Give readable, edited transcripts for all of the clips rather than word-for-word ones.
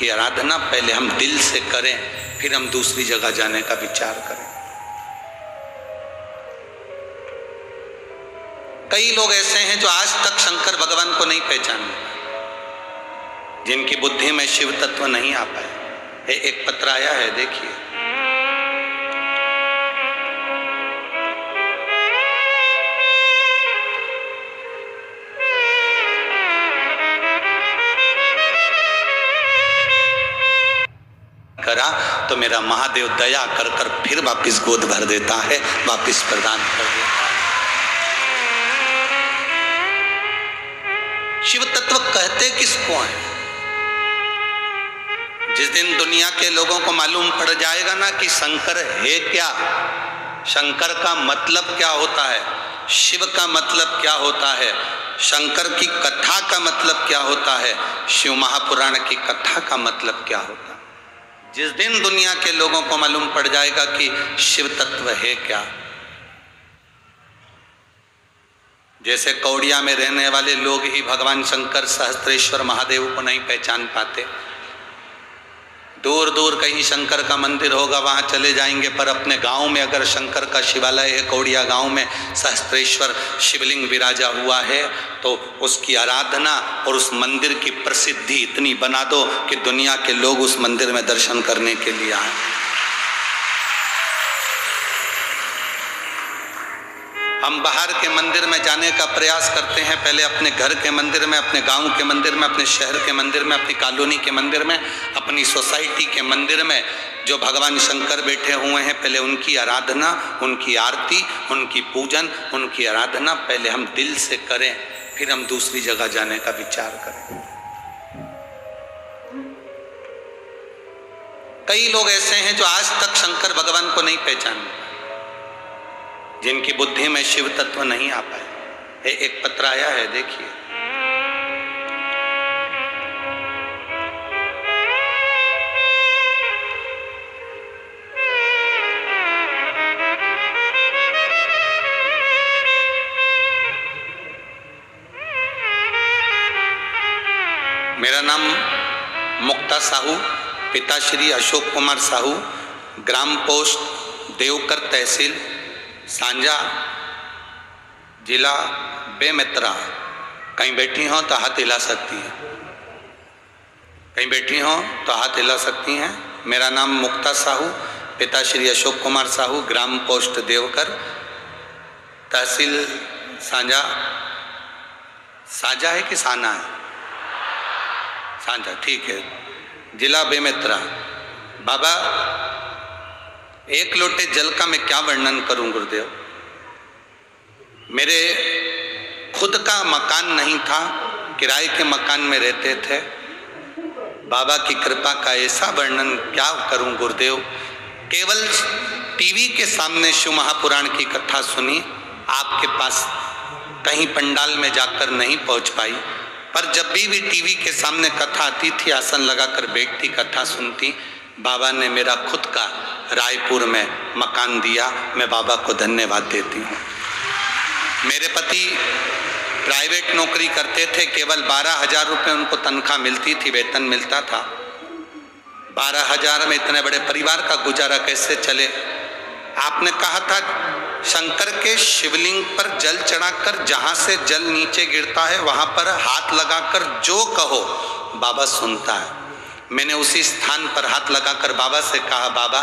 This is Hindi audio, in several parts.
उनकी आराधना पहले हम दिल से करें, फिर हम दूसरी जगह जाने का विचार करें। कई लोग ऐसे हैं जो आज तक शंकर भगवान को नहीं पहचाने, जिनकी बुद्धि में शिव तत्व नहीं आ पाए। एक पत्र आया है, देखिए। करा तो मेरा महादेव दया कर कर फिर वापिस गोद भर देता है, वापिस प्रदान कर देता है। शिव तत्व कहते किसको है? जिस दिन दुनिया के लोगों को मालूम पड़ जाएगा ना कि शंकर है क्या, शंकर का मतलब क्या होता है, शिव का मतलब क्या होता है, शंकर की कथा का मतलब क्या होता है, शिव महापुराण की कथा का मतलब क्या होता है, जिस दिन दुनिया के लोगों को मालूम पड़ जाएगा कि शिव तत्व है क्या। जैसे कौड़िया में रहने वाले लोग ही भगवान शंकर सहस्त्रेश्वर महादेव को नहीं पहचान पाते। दूर दूर कहीं शंकर का मंदिर होगा, वहाँ चले जाएंगे, पर अपने गांव में अगर शंकर का शिवालय है, कौड़िया गांव में सहस्त्रेश्वर शिवलिंग विराजा हुआ है, तो उसकी आराधना और उस मंदिर की प्रसिद्धि इतनी बना दो कि दुनिया के लोग उस मंदिर में दर्शन करने के लिए आए। हम बाहर के मंदिर में जाने का प्रयास करते हैं, पहले अपने घर के मंदिर में, अपने गांव के मंदिर में, अपने शहर के मंदिर में, अपनी कॉलोनी के मंदिर में, अपनी सोसाइटी के मंदिर में जो भगवान शंकर बैठे हुए हैं, पहले उनकी आराधना, उनकी आरती, उनकी पूजन, उनकी आराधना पहले हम दिल से करें, फिर हम दूसरी जगह जाने का विचार करें। कई लोग ऐसे हैं जो आज तक शंकर भगवान को नहीं पहचाने, जिनकी बुद्धि में शिव तत्व नहीं आ पाए। एक पत्र आया है, देखिए। मेरा नाम मुक्ता साहू, पिता श्री अशोक कुमार साहू, ग्राम पोस्ट देवकर, तहसील सांझा, जिला बेमेतरा। कहीं बैठी हो तो हाथ हिला सकती हैं, कहीं बैठी हो तो हाथ हिला सकती हैं। मेरा नाम मुक्ता साहू, पिता श्री अशोक कुमार साहू, ग्राम पोस्ट देवकर, तहसील सांझा। साझा है कि साना है? सांझा, ठीक है। जिला बेमेतरा। बाबा, एक लोटे जल का मैं क्या वर्णन करूं गुरुदेव। मेरे खुद का मकान नहीं था, किराए के मकान में रहते थे। बाबा की कृपा का ऐसा वर्णन क्या करूं गुरुदेव। केवल टीवी के सामने शिव महापुराण की कथा सुनी, आपके पास कहीं पंडाल में जाकर नहीं पहुंच पाई, पर जब भी टीवी के सामने कथा आती थी, आसन लगाकर बैठती, कथा सुनती। बाबा ने मेरा खुद का रायपुर में मकान दिया, मैं बाबा को धन्यवाद देती हूँ। मेरे पति प्राइवेट नौकरी करते थे, केवल 12,000 रुपये उनको तनख्वाह मिलती थी, वेतन मिलता था। 12,000 में इतने बड़े परिवार का गुजारा कैसे चले। आपने कहा था शंकर के शिवलिंग पर जल चढ़ाकर जहाँ से जल नीचे गिरता है वहाँ पर हाथ लगाकर जो कहो बाबा सुनता है। मैंने उसी स्थान पर हाथ लगाकर बाबा से कहा, बाबा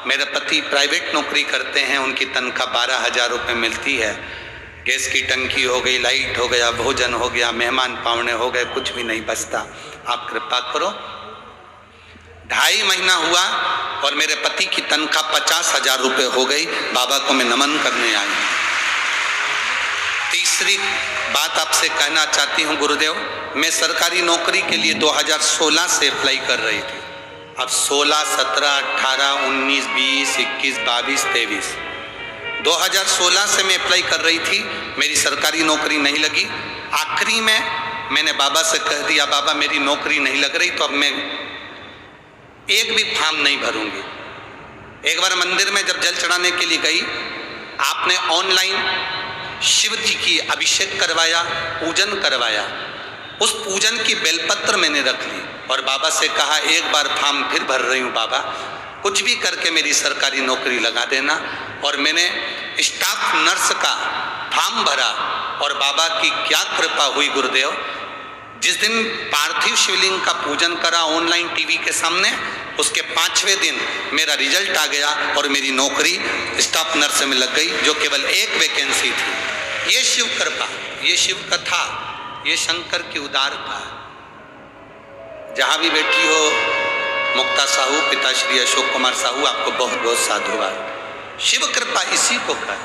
मेरे पति प्राइवेट नौकरी करते हैं, उनकी तनख्वाह 12,000 रुपये मिलती है, गैस की टंकी हो गई, लाइट हो गया, भोजन हो गया, मेहमान पावने हो गए, कुछ भी नहीं बचता, आप कृपा करो। 2.5 महीना हुआ और मेरे पति की तनख्वाह 50,000 रुपये हो गई। बाबा को मैं नमन करने आई। तीसरी बात आपसे कहना चाहती हूँ गुरुदेव, मैं सरकारी नौकरी के लिए 2016 से अप्लाई कर रही थी। अब 16, 17, 18, 19, 20, 21, 22, 23, 2016 से मैं अप्लाई कर रही थी, मेरी सरकारी नौकरी नहीं लगी। आखिरी में मैंने बाबा से कह दिया, बाबा मेरी नौकरी नहीं लग रही तो अब मैं एक भी फॉर्म नहीं भरूंगी। एक बार मंदिर में जब जल चढ़ाने के लिए गई, आपने ऑनलाइन शिव जी की अभिषेक करवाया, पूजन करवाया। उस पूजन की बेलपत्र मैंने रख ली और बाबा से कहा एक बार फॉर्म फिर भर रही हूँ बाबा, कुछ भी करके मेरी सरकारी नौकरी लगा देना। और मैंने स्टाफ नर्स का फॉर्म भरा और बाबा की क्या कृपा हुई गुरुदेव, जिस दिन पार्थिव शिवलिंग का पूजन करा ऑनलाइन टीवी के सामने, उसके 5वें दिन मेरा रिजल्ट आ गया और मेरी नौकरी स्टाफ नर्स में लग गई, जो केवल एक वैकेंसी थी। ये शिव कृपा, ये शिव कथा, ये शंकर की उदारता। जहां भी बैठी हो मुक्ता साहू, पिताश्री अशोक कुमार साहू, आपको बहुत बहुत साधुवाद। शिव कृपा इसी को कहा,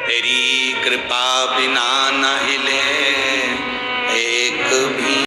तेरी कृपा बिना न हिले एक भी